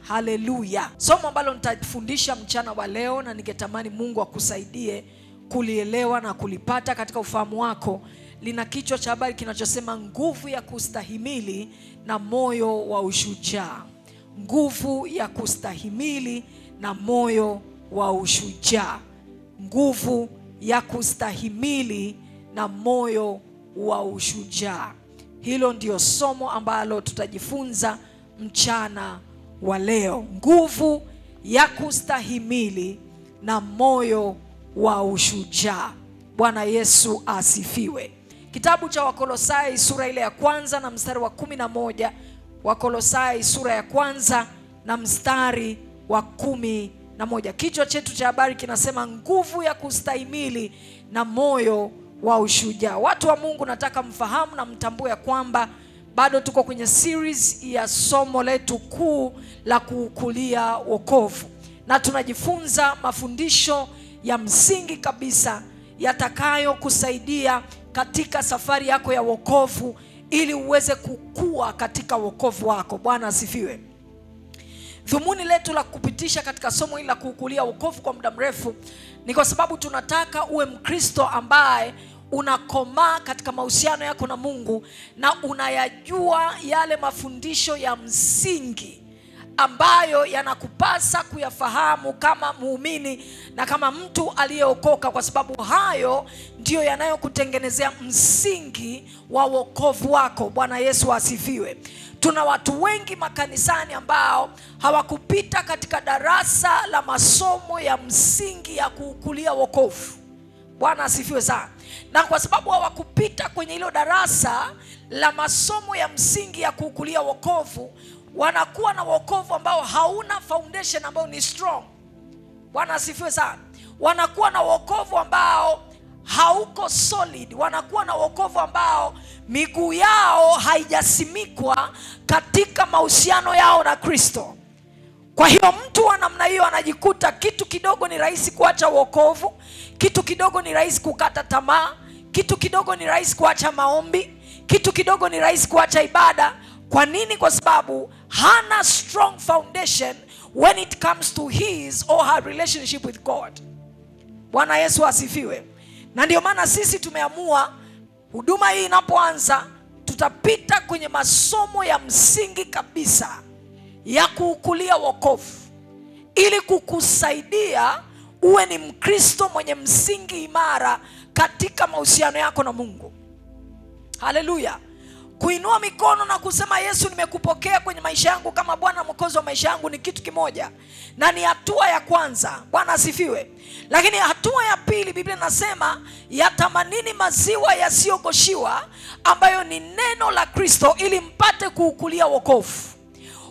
Haleluya. Somo ambalo nitafundisha mchana wa leo, na ningetamani Mungu akusaidie kulielewa na kulipata katika ufahamu wako, lina kichwa cha habari kinachosema nguvu ya kustahimili na moyo wa ushujaa. Nguvu ya kustahimili na moyo wa ushujaa. Nguvu ya kustahimili na moyo wa ushujaa. Hilo ndio somo ambalo tutajifunza mchana wa leo. Nguvu ya kustahimili na moyo wa ushujaa. Bwana Yesu asifiwe. Kitabu cha Wakolosai sura ile ya kwanza na mstari wa 11. Wakolosai sura ya kwanza na mstari wa 11. Kichwa chetu cha habari kinasema nguvu ya kustahimili na moyo wa ushujaa. Watu wa Mungu, nataka mfahamu na mtambue ya kwamba bado tuko kwenye series ya somo letu kuu la kuukulia wokovu, na tunajifunza mafundisho ya msingi kabisa yatakayo kusaidia katika safari yako ya wokovu ili uweze kukua katika wokovu wako. Bwana asifiwe. Dhumuni letu la kupitisha katika somo hili la kuukulia wokovu kwa muda mrefu ni kwa sababu tunataka uwe Mkristo ambaye unakomaa katika mahusiano yako na Mungu na unayajua yale mafundisho ya msingi ambayo yanakupasa kuyafahamu kama muumini na kama mtu aliyeokoka, kwa sababu hayo ndio yanayokutengenezea msingi wa wokovu wako. Bwana Yesu asifiwe. Tuna watu wengi makanisani ambao hawakupita katika darasa la masomo ya msingi ya kuukulia wokovu. Bwana asifiwe sana. Na kwa sababu hawakupita kwenye hilo darasa la masomo ya msingi ya kuukulia wokovu, wanakuwa na wokovu ambao hauna foundation ambao ni strong. Bwana asifiwe sana. Wanakuwa na wokovu ambao hauko solid. Wanakuwa na wokovu ambao miguu yao haijasimikwa katika mahusiano yao na Kristo. Kwa hiyo mtu wa namna hiyo anajikuta kitu kidogo ni rahisi kuacha wokovu, kitu kidogo ni rahisi kukata tamaa, kitu kidogo ni rahisi kuacha maombi, kitu kidogo ni rahisi kuacha ibada. Kwa nini? Kwa sababu hana strong foundation when it comes to his or her relationship with God. Bwana Yesu asifiwe. Na ndio maana sisi tumeamua huduma hii inapoanza tutapita kwenye masomo ya msingi kabisa ya kuukulia wokovu ili kukusaidia uwe ni Mkristo mwenye msingi imara katika mahusiano yako na Mungu. Haleluya. Kuinua mikono na kusema Yesu nimekupokea kwenye maisha yangu kama Bwana na Mwokozi wa maisha yangu ni kitu kimoja, na ni hatua ya kwanza. Bwana asifiwe. Lakini hatua ya pili, Biblia inasema yatamanini maziwa yasiyogoshiwa, ambayo ni neno la Kristo, ili mpate kuukulia wokovu.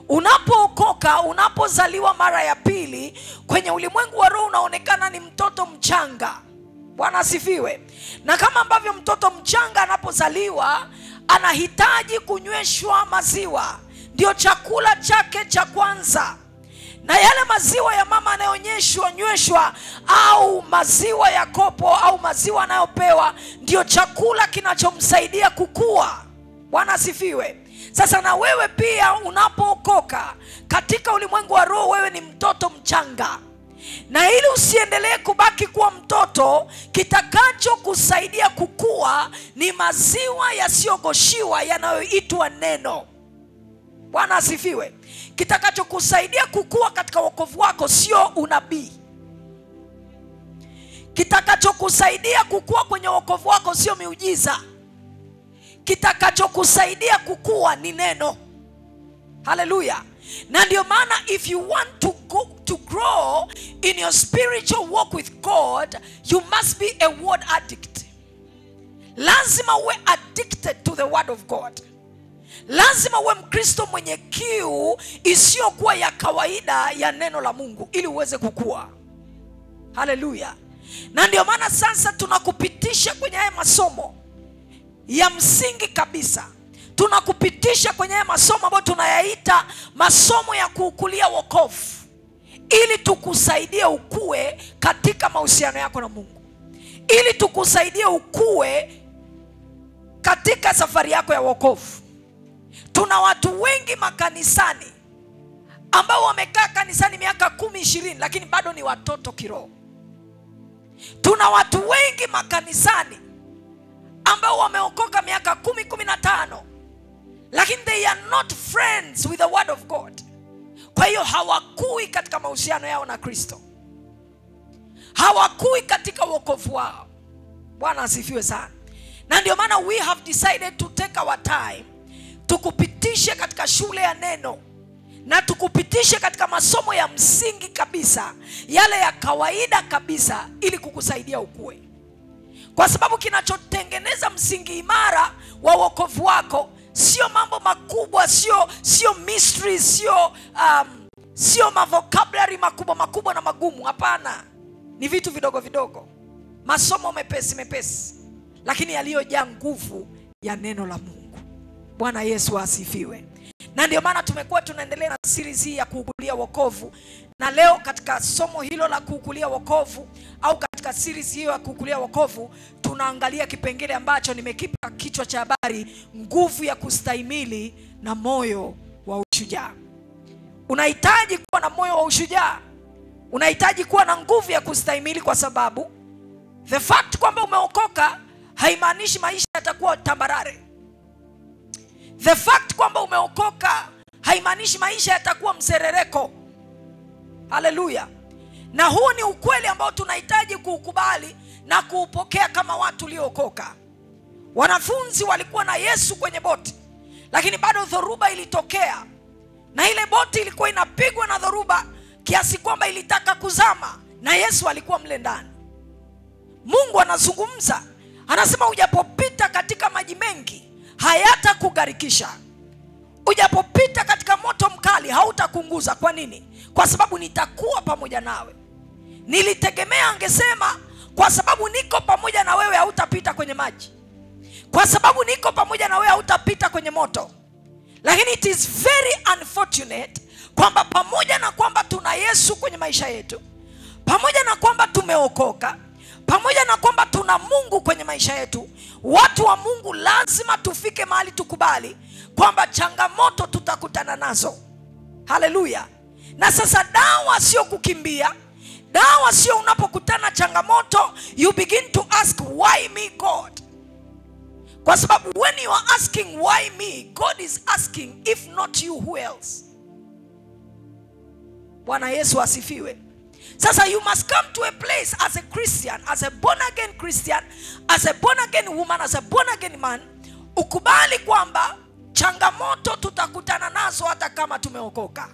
Unapookoka, unapozaliwa mara ya pili, kwenye ulimwengu wa roho unaonekana ni mtoto mchanga. Bwana asifiwe. Na kama ambavyo mtoto mchanga anapozaliwa anahitaji kunyweshwa maziwa, ndio chakula chake cha kwanza. Na yale maziwa ya mama anayonyweshwa au maziwa ya kopo au maziwa anayopewa ndio chakula kinachomsaidia kukua. Bwana asifiwe. Sasa na wewe pia unapookoka katika ulimwengu wa roho, wewe ni mtoto mchanga. Na ili usiendelee kubaki kuwa mtoto, kitakacho kusaidia kukua ni maziwa yasiyogoshiwa yanayoitwa neno. Bwana asifiwe. Kitakacho kusaidia kukua katika wokovu wako sio unabii. Kitakacho kusaidia kukua kwenye wokovu wako sio miujiza. Kitakacho kusaidia kukua ni neno. Haleluya. Na ndio maana if you want to grow in your spiritual walk with God, you must be a word addict. Lazima uwe addicted to the word of God. Lazima uwe Mkristo mwenye kiu isiyokuwa ya kawaida ya neno la Mungu ili uweze kukua. Haleluya. Na ndio maana sasa tunakupitisha kwenye haya masomo ya msingi kabisa. Tunakupitisha kwenye haya masomo ambayo tunayaita masomo ya kuukulia wokovu, ili tukusaidie ukue katika mahusiano yako na Mungu, ili tukusaidie ukue katika safari yako ya wokovu. Tuna watu wengi makanisani ambao wamekaa kanisani miaka 10-20 lakini bado ni watoto kiroho. Tuna watu wengi makanisani ambao wameokoka miaka 10-15 lakini they are not friends with the word of God. Kwa hiyo hawakui katika mahusiano yao na Kristo, hawakui katika wokovu wao. Bwana asifiwe sana. Na ndio maana we have decided to take our time, tukupitishe katika shule ya neno na tukupitishe katika masomo ya msingi kabisa, yale ya kawaida kabisa, ili kukusaidia ukue. Kwa sababu kinachotengeneza msingi imara wa wokovu wako sio mambo makubwa, sio mysteries, sio vocabulary makubwa na magumu. Hapana, ni vitu vidogo vidogo, masomo mepesi, lakini yaliyojaa nguvu ya neno la Mungu. Bwana Yesu asifiwe. Na ndio maana tumekuwa tunaendelea na series hii ya kuukulia wokovu. Na leo katika somo hilo la kuukulia wokovu, au katika series hiyo ya kuukulia wokovu, tunaangalia kipengele ambacho nimekipa kichwa cha habari, nguvu ya kustahimili na moyo wa ushujaa. Unahitaji kuwa na moyo wa ushujaa. Unahitaji kuwa na nguvu ya kustahimili, kwa sababu the fact kwamba umeokoka haimaanishi maisha yatakuwa tambarare. The fact kwamba umeokoka haimaanishi maisha yatakuwa mserereko. Haleluya. Na huu ni ukweli ambao tunahitaji kuukubali na kuupokea kama watu waliookoka. Wanafunzi walikuwa na Yesu kwenye boti, lakini bado dhoruba ilitokea, na ile boti ilikuwa inapigwa na dhoruba kiasi kwamba ilitaka kuzama, na Yesu alikuwa mle ndani. Mungu anazungumza, anasema ujapopita katika maji mengi hayatakugharikisha, ujapopita katika moto mkali hautakunguza. Kwa nini? Kwa sababu nitakuwa pamoja nawe. Nilitegemea angesema kwa sababu niko pamoja na wewe hautapita kwenye maji, kwa sababu niko pamoja na wewe hautapita kwenye moto. Lakini it is very unfortunate kwamba pamoja na kwamba tuna Yesu kwenye maisha yetu, pamoja na kwamba tumeokoka, pamoja na kwamba tuna Mungu kwenye maisha yetu, watu wa Mungu lazima tufike mahali tukubali kwamba changamoto tutakutana nazo. Haleluya. Na sasa dawa sio kukimbia. Dawa sio unapokutana changamoto you begin to ask why me God. Kwa sababu when you are asking why me, God is asking if not you, who else? Bwana Yesu asifiwe. Sasa you must come to a place as a Christian, as a born again Christian, as a born again woman, as a born again man, ukubali kwamba changamoto tutakutana nazo hata kama tumeokoka.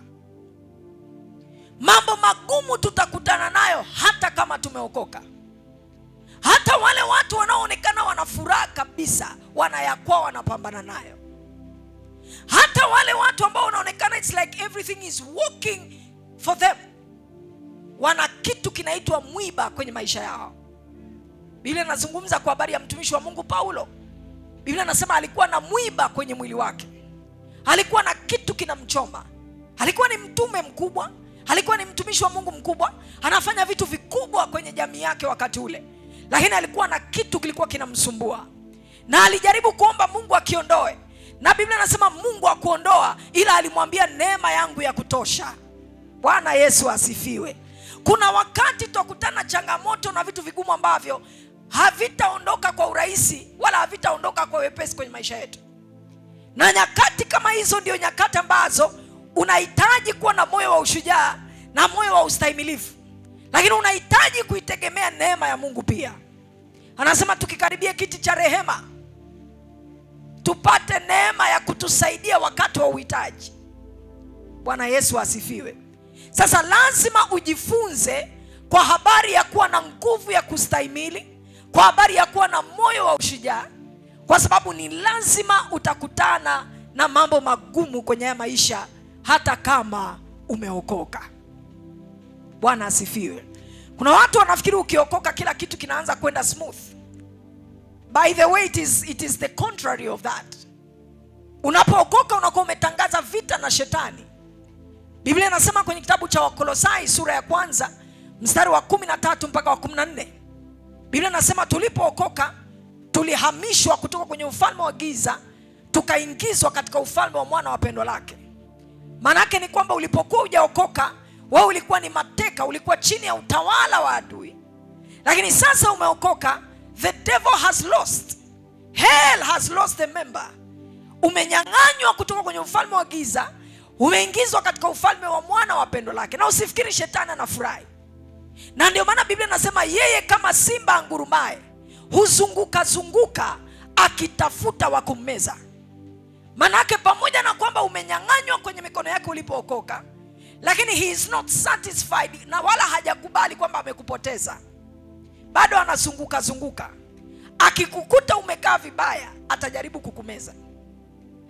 Mambo magumu tutakutana nayo hata kama tumeokoka. Hata wale watu wanaoonekana wana furaha kabisa, wanayakuwa wanapambana nayo. Hata wale watu ambao wanaonekana it's like everything is working for them, wana kitu kinaitwa mwiba kwenye maisha yao. Biblia inazungumza kwa habari ya mtumishi wa Mungu Paulo. Biblia inasema alikuwa na mwiba kwenye mwili wake. Alikuwa na kitu kinamchoma. Alikuwa ni mtume mkubwa, alikuwa ni mtumishi wa Mungu mkubwa, anafanya vitu vikubwa kwenye jamii yake wakati ule, lakini alikuwa na kitu kilikuwa kinamsumbua, na alijaribu kuomba Mungu akiondoe. Na Biblia inasema Mungu hakuondoa, ila alimwambia neema yangu ya kutosha. Bwana Yesu asifiwe. Kuna wakati tutakutana changamoto na vitu vigumu ambavyo havitaondoka kwa urahisi wala havitaondoka kwa wepesi kwenye maisha yetu. Na nyakati kama hizo ndio nyakati ambazo unahitaji kuwa na moyo wa ushujaa na moyo wa ustahimilivu. Lakini unahitaji kuitegemea neema ya Mungu pia. Anasema tukikaribia kiti cha rehema tupate neema ya kutusaidia wakati wa uhitaji. Bwana Yesu asifiwe. Sasa lazima ujifunze kwa habari ya kuwa na nguvu ya kustahimili, kwa habari ya kuwa na moyo wa ushujaa, kwa sababu ni lazima utakutana na mambo magumu kwenye maisha hata kama umeokoka. Bwana asifiwe. Kuna watu wanafikiri ukiokoka kila kitu kinaanza kwenda smooth. By the way, it is the contrary of that. Unapookoka unakuwa umetangaza vita na shetani. Biblia inasema kwenye kitabu cha Wakolosai sura ya 1 mstari wa 13 mpaka wa 14. Biblia inasema tulipookoka tulihamishwa kutoka kwenye ufalme wa giza tukaingizwa katika ufalme wa mwana wa pendo lake. Manake ni kwamba ulipokuwa hujaokoka, wewe ulikuwa ni mateka, ulikuwa chini ya utawala wa adui. Lakini sasa umeokoka, the devil has lost. Hell has lost a member. Umenyang'anywa kutoka kwenye ufalme wa giza, umeingizwa katika ufalme wa mwana wa pendo lake. Na usifikiri shetani anafurahi. Na ndio maana Biblia inasema yeye kama simba angurumaye huzunguka zunguka akitafuta wa kummeza. Manake pamoja na kwamba umenyang'anywa kwenye mikono yake ulipookoka, lakini he is not satisfied, na wala hajakubali kwamba amekupoteza. Bado anazunguka zunguka. Akikukuta umekaa vibaya, atajaribu kukumeza,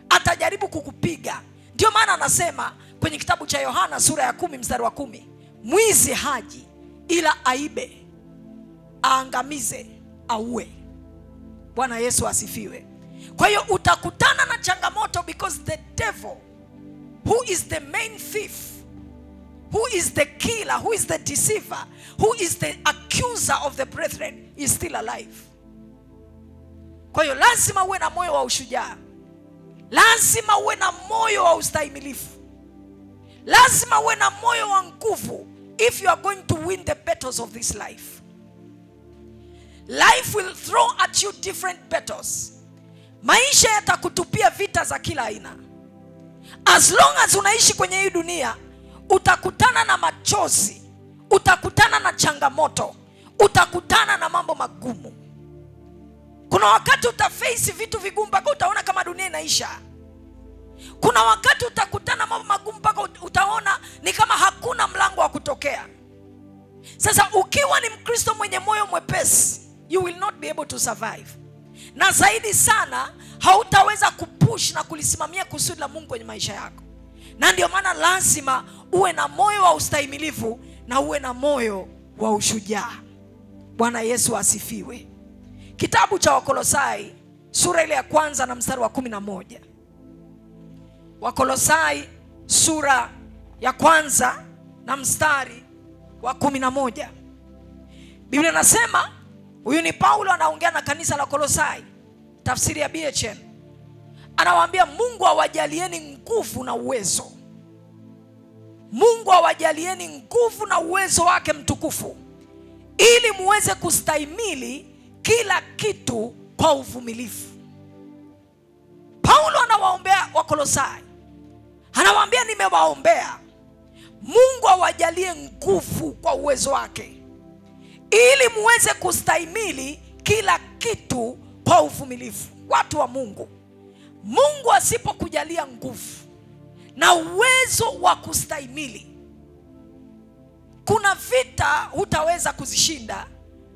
atajaribu kukupiga. Ndio maana anasema kwenye kitabu cha Yohana sura ya 10 mstari wa 10, mwizi haji ila aibe, aangamize, auwe. Bwana Yesu asifiwe. Kwa hiyo utakutana na changamoto, because the devil, who is the main thief, who is the killer, who is the deceiver, who is the accuser of the brethren, is still alive. Kwa hiyo lazima uwe na moyo wa ushujaa. Lazima uwe na moyo wa ustahimilifu. Lazima uwe na moyo wa nguvu if you are going to win the battles of this life. Life will throw at you different battles. Maisha yatakutupia vita za kila aina. As long as unaishi kwenye hii dunia, utakutana na machozi, utakutana na changamoto, utakutana na mambo magumu. Kuna wakati utaface vitu vigumu mpaka utaona kama dunia inaisha. Kuna wakati utakutana mambo magumu mpaka utaona ni kama hakuna mlango wa kutokea. Sasa ukiwa ni Mkristo mwenye moyo mwepesi, you will not be able to survive. Na zaidi sana, hautaweza kupush na kulisimamia kusudi la Mungu kwenye maisha yako. Na ndio maana lazima uwe na moyo wa ustahimilivu na uwe na moyo wa ushujaa. Bwana Yesu asifiwe. Kitabu cha Wakolosai sura ile ya 1 na mstari wa 11. Wakolosai sura ya 1 na mstari wa 11. Biblia inasema, huyu ni Paulo anaongea na kanisa la Kolosai, tafsiri ya BHN. Anawaambia Mungu awajalieni nguvu na uwezo. Mungu awajalieni nguvu na uwezo wake mtukufu, ili muweze kustahimili kila kitu kwa uvumilivu. Paulo anawaombea Wakolosai. Anawaambia nimewaombea Mungu awajalie nguvu kwa uwezo wake, ili muweze kustahimili kila kitu kwa uvumilivu. Watu wa Mungu, Mungu asipokujalia nguvu na uwezo wa kustahimili, kuna vita hutaweza kuzishinda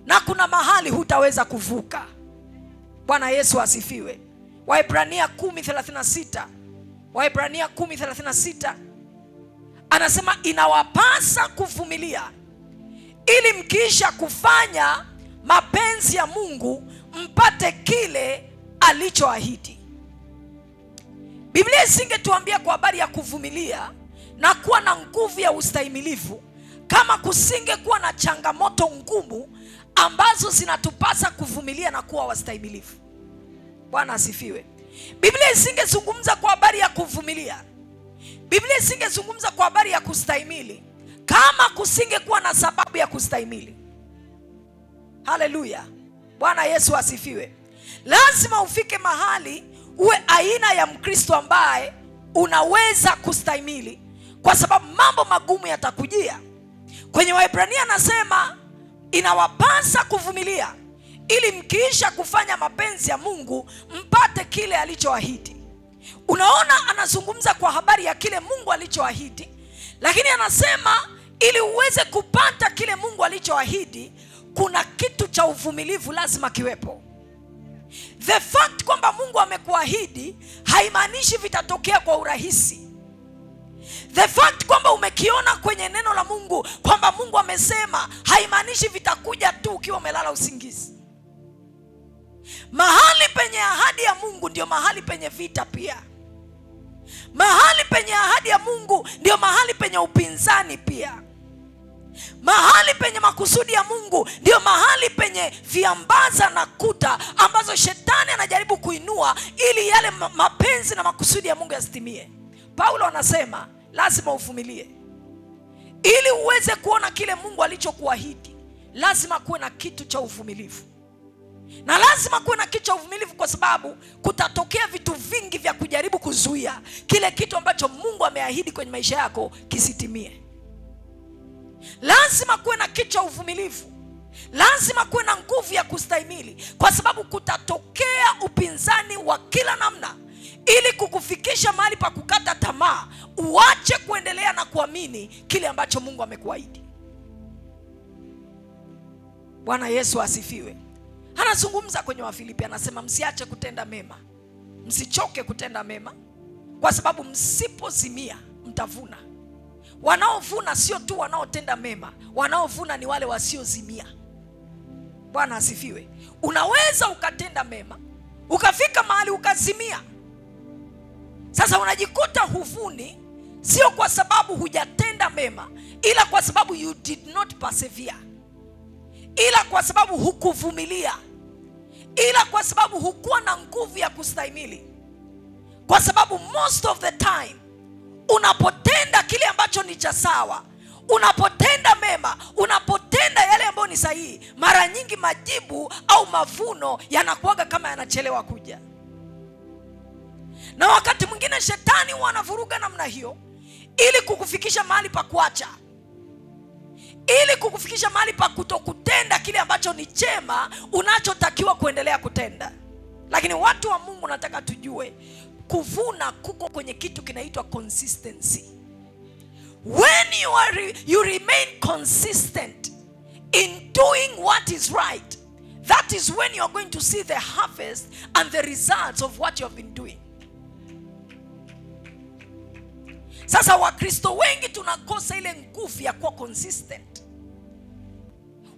na kuna mahali hutaweza kuvuka. Bwana Yesu asifiwe. Waebrania 10:36. Waebrania 10:36 anasema inawapasa kuvumilia, ili mkisha kufanya mapenzi ya Mungu mpate kile alichoahidi. Biblia isingetuambia kwa habari ya kuvumilia na kuwa na nguvu ya ustahimilivu kama kusingekuwa na changamoto ngumu ambazo zinatupasa kuvumilia na kuwa wastahimilivu. Bwana asifiwe. Biblia isingezungumza kwa habari ya kuvumilia, Biblia isingezungumza kwa habari ya kustahimili kama kusingekuwa na sababu ya kustahimili. Haleluya. Bwana Yesu asifiwe. Lazima ufike mahali uwe aina ya Mkristo ambaye unaweza kustahimili, kwa sababu mambo magumu yatakujia. Kwenye Waebrania anasema inawapasa kuvumilia, ili mkiisha kufanya mapenzi ya Mungu mpate kile alichoahidi. Unaona, anazungumza kwa habari ya kile Mungu alichoahidi, lakini anasema ili uweze kupata kile Mungu alichoahidi, kuna kitu cha uvumilivu lazima kiwepo. The fact kwamba Mungu amekuahidi haimaanishi vitatokea kwa urahisi. The fact kwamba umekiona kwenye neno la Mungu kwamba Mungu amesema haimaanishi vitakuja tu ukiwa umelala usingizi. Mahali penye ahadi ya Mungu ndio mahali penye vita pia. Mahali penye ahadi ya Mungu ndio mahali penye upinzani pia. Mahali penye makusudi ya Mungu ndio mahali penye viambaza na kuta ambazo shetani anajaribu kuinua ili yale mapenzi na makusudi ya Mungu yasitimie. Paulo anasema lazima uvumilie. Ili uweze kuona kile Mungu alichokuahidi, lazima kuwe na kitu cha uvumilivu. Na lazima kuwe na kitu cha uvumilivu kwa sababu kutatokea vitu vingi vya kujaribu kuzuia kile kitu ambacho Mungu ameahidi kwenye maisha yako kisitimie. Lazima kuwe na kitu cha uvumilivu. Lazima kuwe na nguvu ya kustahimili kwa sababu kutatokea upinzani wa kila namna ili kukufikisha mahali pa kukata tamaa, uache kuendelea na kuamini kile ambacho Mungu amekuahidi. Bwana Yesu asifiwe. Anazungumza kwenye Wafilipi, anasema msiache kutenda mema, msichoke kutenda mema, kwa sababu msipozimia mtavuna. Wanaovuna sio tu wanaotenda mema, wanaovuna ni wale wasiozimia. Bwana asifiwe. Unaweza ukatenda mema, ukafika mahali ukazimia. Sasa unajikuta huvuni, sio kwa sababu hujatenda mema, ila kwa sababu you did not persevere, ila kwa sababu hukuvumilia, ila kwa sababu hukuwa na nguvu ya kustahimili. Kwa sababu most of the time unapotenda kile ambacho ni cha sawa, unapotenda mema, unapotenda yale ambayo ni sahihi, mara nyingi majibu au mavuno yanakuwaga kama yanachelewa kuja. Na wakati mwingine shetani huwa anavuruga namna hiyo ili kukufikisha mahali pa kuacha, ili kukufikisha mahali pa kutokutenda kile ambacho ni chema unachotakiwa kuendelea kutenda. Lakini watu wa Mungu, nataka tujue kuvuna kuko kwenye kitu kinaitwa consistency. When you remain consistent in doing what is right, that is when you are going to see the harvest and the results of what you have been doing. Sasa Wakristo wengi tunakosa ile nguvu ya kuwa consistent.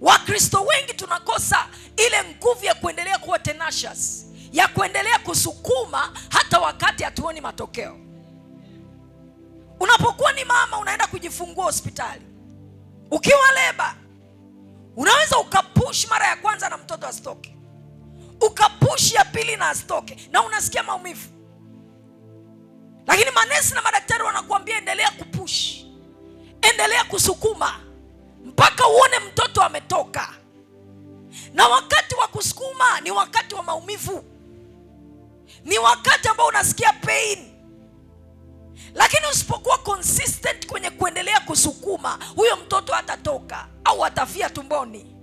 Wakristo wengi tunakosa ile nguvu ya kuendelea kuwa tenacious, ya kuendelea kusukuma hata wakati hatuoni matokeo. Unapokuwa ni mama unaenda kujifungua hospitali, ukiwa leba, unaweza ukapush mara ya kwanza na mtoto asitoke, ukapush ya pili na asitoke, na unasikia maumivu. Lakini manesi na madaktari wanakuambia endelea kupush, endelea kusukuma mpaka uone mtoto ametoka. Na wakati wa kusukuma ni wakati wa maumivu, ni wakati ambao unasikia pain. Lakini usipokuwa consistent kwenye kuendelea kusukuma, huyo mtoto hatatoka au atafia tumboni.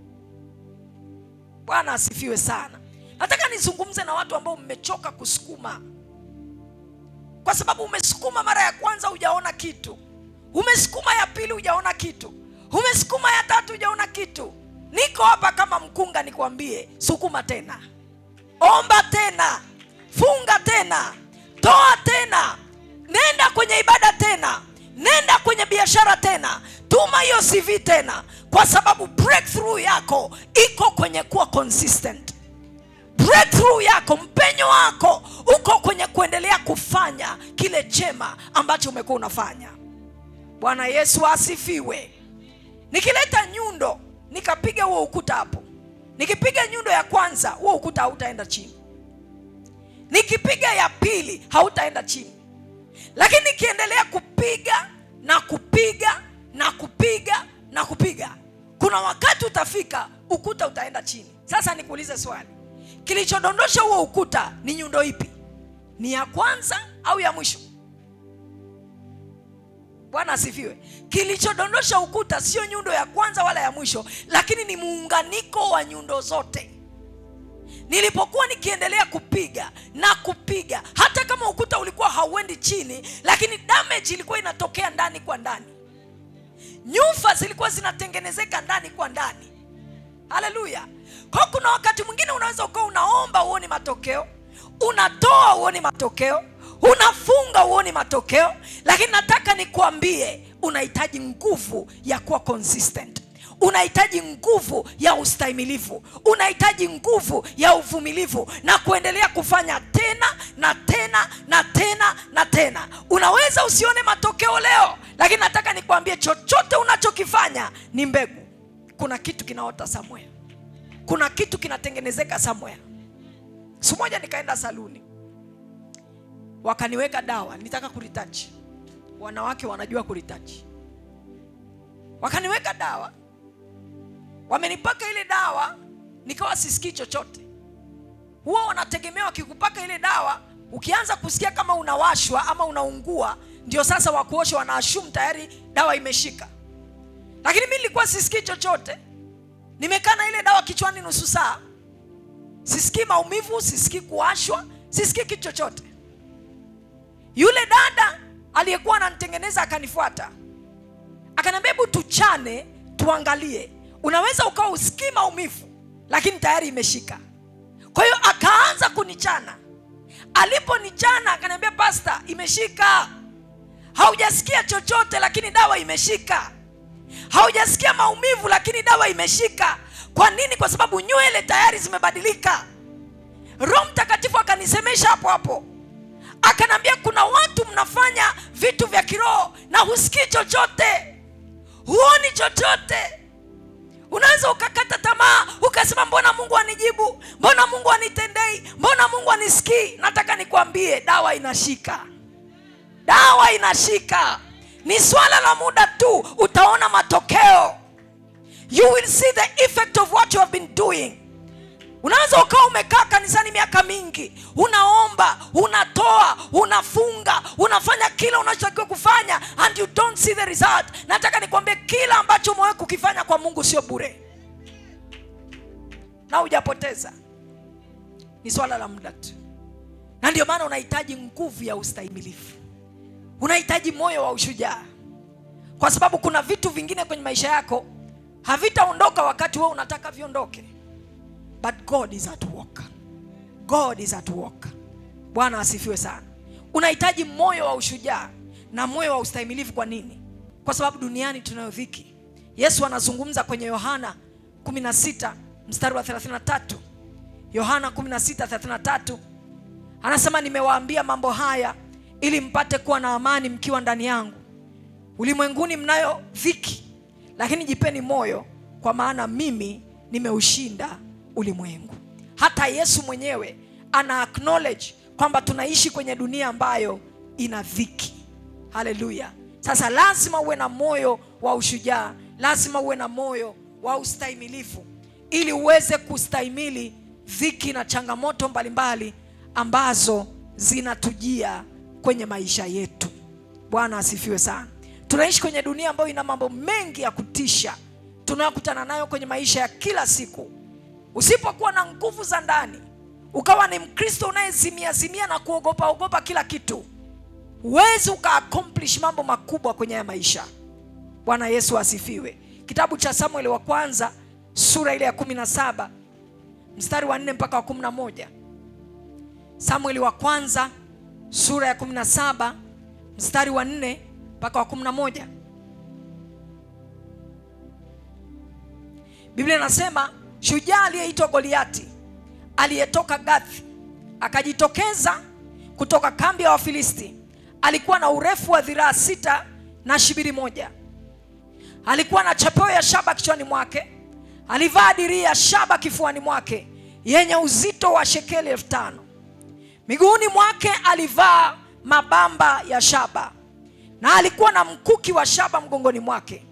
Bwana asifiwe sana. Nataka nizungumze na watu ambao mmechoka kusukuma. Kwa sababu umesukuma mara ya kwanza hujaona kitu, umesukuma ya pili hujaona kitu, umesukuma ya tatu hujaona kitu. Niko hapa kama mkunga nikwambie, sukuma tena, omba tena, funga tena, toa tena, nenda kwenye ibada tena, nenda kwenye biashara tena, tuma hiyo CV tena, kwa sababu breakthrough yako iko kwenye kuwa consistent. Breakthrough yako, mpenyo wako uko kwenye kuendelea kufanya kile chema ambacho umekuwa unafanya. Bwana Yesu asifiwe. Nikileta nyundo nikapiga huo ukuta hapo, nikipiga nyundo ya kwanza huo ukuta hautaenda chini, nikipiga ya pili hautaenda chini. Lakini nikiendelea kupiga na kupiga na kupiga na kupiga, kuna wakati utafika ukuta utaenda chini. Sasa nikuulize swali, kilichodondosha huo ukuta ni nyundo ipi? Ni ya kwanza au ya mwisho? Bwana asifiwe. Kilichodondosha ukuta sio nyundo ya kwanza wala ya mwisho, lakini ni muunganiko wa nyundo zote. Nilipokuwa nikiendelea kupiga na kupiga, hata kama ukuta ulikuwa hauendi chini, lakini damage ilikuwa inatokea ndani kwa ndani. Nyufa zilikuwa zinatengenezeka ndani kwa ndani. Haleluya. Kwa kuna wakati mwingine unaweza ukawa unaomba uone matokeo, unatoa uone matokeo, unafunga uone matokeo, lakini nataka nikuambie unahitaji nguvu ya kuwa consistent. Unahitaji nguvu ya ustahimilivu, unahitaji nguvu ya uvumilivu na kuendelea kufanya tena na tena na tena na tena. Unaweza usione matokeo leo, lakini nataka nikuambie chochote unachokifanya ni mbegu. Kuna kitu kinaota somewhere, kuna kitu kinatengenezeka somewhere. Siku moja nikaenda saluni, wakaniweka dawa, nitaka kuretouch. wanawake wanajua kulitaji. Wakaniweka dawa, wamenipaka ile dawa, nikawa sisikii chochote. Huwa wanategemea wakikupaka ile dawa, ukianza kusikia kama unawashwa ama unaungua, ndio sasa wakuosha, wanaashumu tayari dawa imeshika. Lakini mimi nilikuwa sisikii chochote. Nimekaa na ile dawa kichwani nusu saa. Sisikii maumivu, sisikii kuwashwa, sisikii kitu chochote. Yule dada aliyekuwa ananitengeneza akanifuata. Akaniambia, hebu tuchane tuangalie. Unaweza ukawa usikii maumivu lakini tayari imeshika. Kwa hiyo akaanza kunichana. Aliponichana akaniambia, pastor, imeshika. Haujasikia chochote lakini dawa imeshika. Haujasikia maumivu lakini dawa imeshika. Kwa nini? Kwa sababu nywele tayari zimebadilika. Roho Mtakatifu akanisemesha hapo hapo. Akanambia, kuna watu mnafanya vitu vya kiroho na husikii chochote, huoni chochote. Unaweza ukakata tamaa, ukasema mbona Mungu anijibu, mbona Mungu anitendei, mbona Mungu anisikii. Nataka nikwambie, dawa inashika. Dawa inashika. Ni swala la muda tu, utaona matokeo. You will see the effect of what you have been doing. Unaweza ukawa umekaa kanisani miaka mingi, unaomba, unatoa, unafunga, unafanya kila unachotakiwa kufanya, and you don't see the result. Nataka nikwambie, kila ambacho umewahi kukifanya kwa Mungu sio bure, na hujapoteza. Ni swala la muda tu. Na ndio maana unahitaji nguvu ya ustahimilifu. Unahitaji moyo wa ushujaa. Kwa sababu kuna vitu vingine kwenye maisha yako havitaondoka wakati wewe unataka viondoke. But God is at work. God is at work. Bwana asifiwe sana. Unahitaji moyo wa ushujaa na moyo wa ustahimilifu. Kwa nini? Kwa sababu duniani tunayo dhiki. Yesu anazungumza kwenye Yohana 16 mstari wa 33. Yohana 16:33 anasema, nimewaambia mambo haya ili mpate kuwa na amani mkiwa ndani yangu. Ulimwenguni mnayo dhiki, lakini jipeni moyo, kwa maana mimi nimeushinda ulimwengu. Hata Yesu mwenyewe ana acknowledge kwamba tunaishi kwenye dunia ambayo ina dhiki. Haleluya. Sasa lazima uwe na moyo wa ushujaa, lazima uwe na moyo wa ustahimilifu, ili uweze kustahimili dhiki na changamoto mbalimbali ambazo zinatujia kwenye maisha yetu. Bwana asifiwe sana. Tunaishi kwenye dunia ambayo ina mambo mengi ya kutisha tunayokutana nayo kwenye maisha ya kila siku. Usipokuwa na nguvu za ndani, ukawa ni Mkristo unayezimia na kuogopa kila kitu, huwezi uka-accomplish mambo makubwa kwenye ya maisha. Bwana Yesu asifiwe. Kitabu cha Samueli wa kwanza sura ile ya 17 mstari wa 4 mpaka wa 11. Samueli wa kwanza sura ya 17 mstari wa 4 mpaka wa 11. Biblia inasema, shujaa aliyeitwa Goliati aliyetoka Gathi akajitokeza kutoka kambi ya Wafilisti. Alikuwa na urefu wa dhiraa 6 na shibiri 1. Alikuwa na chapeo ya shaba kichwani mwake. Alivaa dirii ya shaba kifuani mwake yenye uzito wa shekeli 5,000. Miguuni mwake alivaa mabamba ya shaba, na alikuwa na mkuki wa shaba mgongoni mwake.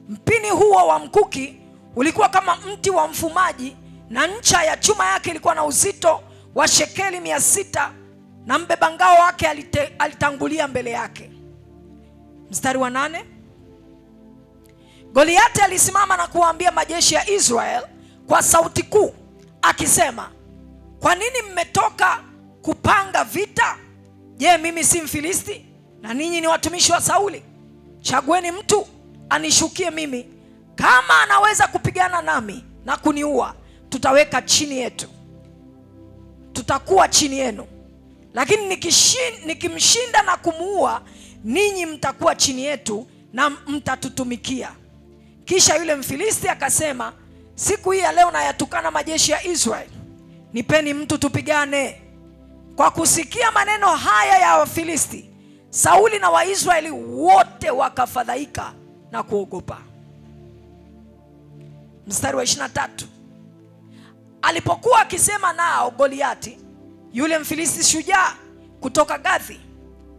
Mpini huo wa mkuki ulikuwa kama mti wa mfumaji, na ncha ya chuma yake ilikuwa na uzito wa shekeli 600, na mbeba ngao wake alitangulia mbele yake. Mstari wa 8. Goliati alisimama na kuwaambia majeshi ya Israel kwa sauti kuu akisema, kwa nini mmetoka kupanga vita? Je, mimi si Mfilisti na ninyi ni watumishi wa Sauli? Chagueni mtu anishukie mimi. Kama anaweza kupigana nami na kuniua, tutaweka chini yetu, tutakuwa chini yenu. Lakini nikimshinda na kumuua, ninyi mtakuwa chini yetu na mtatutumikia. Kisha yule Mfilisti akasema, siku hii ya leo nayatukana majeshi ya Israeli. Nipeni mtu tupigane. Kwa kusikia maneno haya ya Wafilisti, Sauli na Waisraeli wote wakafadhaika na kuogopa. Mstari wa 23. Alipokuwa akisema nao Goliati, yule Mfilisti shujaa kutoka Gathi,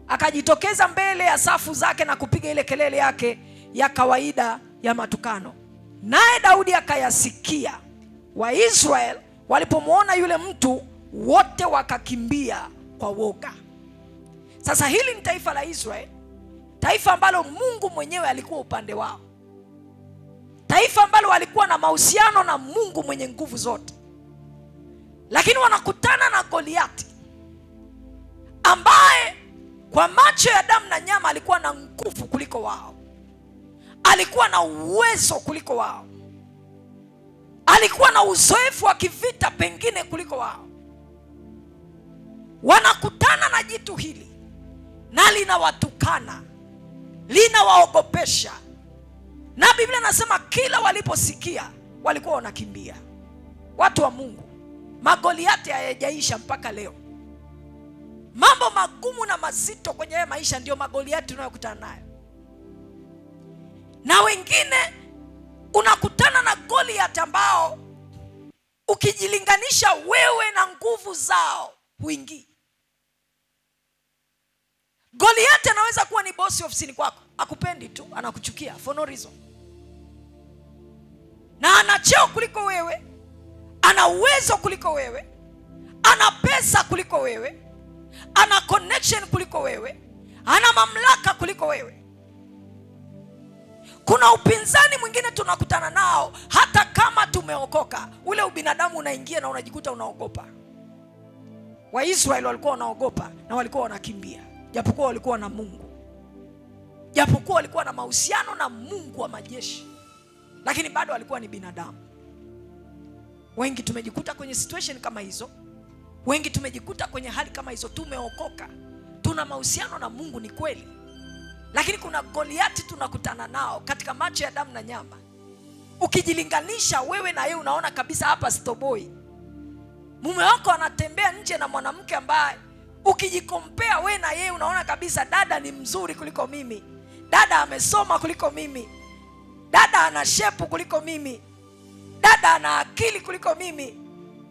akajitokeza mbele ya safu zake na kupiga ile kelele yake ya kawaida ya matukano. Naye Daudi akayasikia. Waisraeli walipomwona yule mtu, wote wakakimbia kwa woga. Sasa hili ni taifa la Israeli, taifa ambalo Mungu mwenyewe alikuwa upande wao, taifa ambalo walikuwa na mahusiano na Mungu mwenye nguvu zote. Lakini wanakutana na Goliati ambaye kwa macho ya damu na nyama alikuwa na nguvu kuliko wao, alikuwa na uwezo kuliko wao, alikuwa na uzoefu wa kivita pengine kuliko wao. Wanakutana na jitu hili na linawatukana, linawaogopesha, na Biblia nasema kila waliposikia walikuwa wanakimbia. Watu wa Mungu, magoliati hayajaisha mpaka leo. Mambo magumu na mazito kwenye haya maisha ndio magoliati tunayokutana nayo. Na wengine unakutana na Goliati ambao ukijilinganisha wewe na nguvu zao huingii. Goliati anaweza kuwa ni bosi ofisini kwako, akupendi tu, anakuchukia for no reason. Na ana cheo kuliko wewe, ana uwezo kuliko wewe, ana pesa kuliko wewe, ana connection kuliko wewe, ana mamlaka kuliko wewe. Kuna upinzani mwingine tunakutana nao hata kama tumeokoka, ule ubinadamu unaingia na unajikuta unaogopa. Waisraeli walikuwa wanaogopa na walikuwa wanakimbia, japokuwa walikuwa na Mungu, japokuwa walikuwa na mahusiano na Mungu wa majeshi, lakini bado walikuwa ni binadamu. Wengi tumejikuta kwenye situation kama hizo, wengi tumejikuta kwenye hali kama hizo. Tumeokoka, tuna mahusiano na Mungu, ni kweli, lakini kuna Goliati tunakutana nao katika macho ya damu na nyama. Ukijilinganisha wewe na yeye, unaona kabisa hapa stoboi. Mume wako anatembea nje na mwanamke ambaye ukijikompea wewe na yeye unaona kabisa dada ni mzuri kuliko mimi, dada amesoma kuliko mimi, dada ana shepu kuliko mimi, dada ana akili kuliko mimi,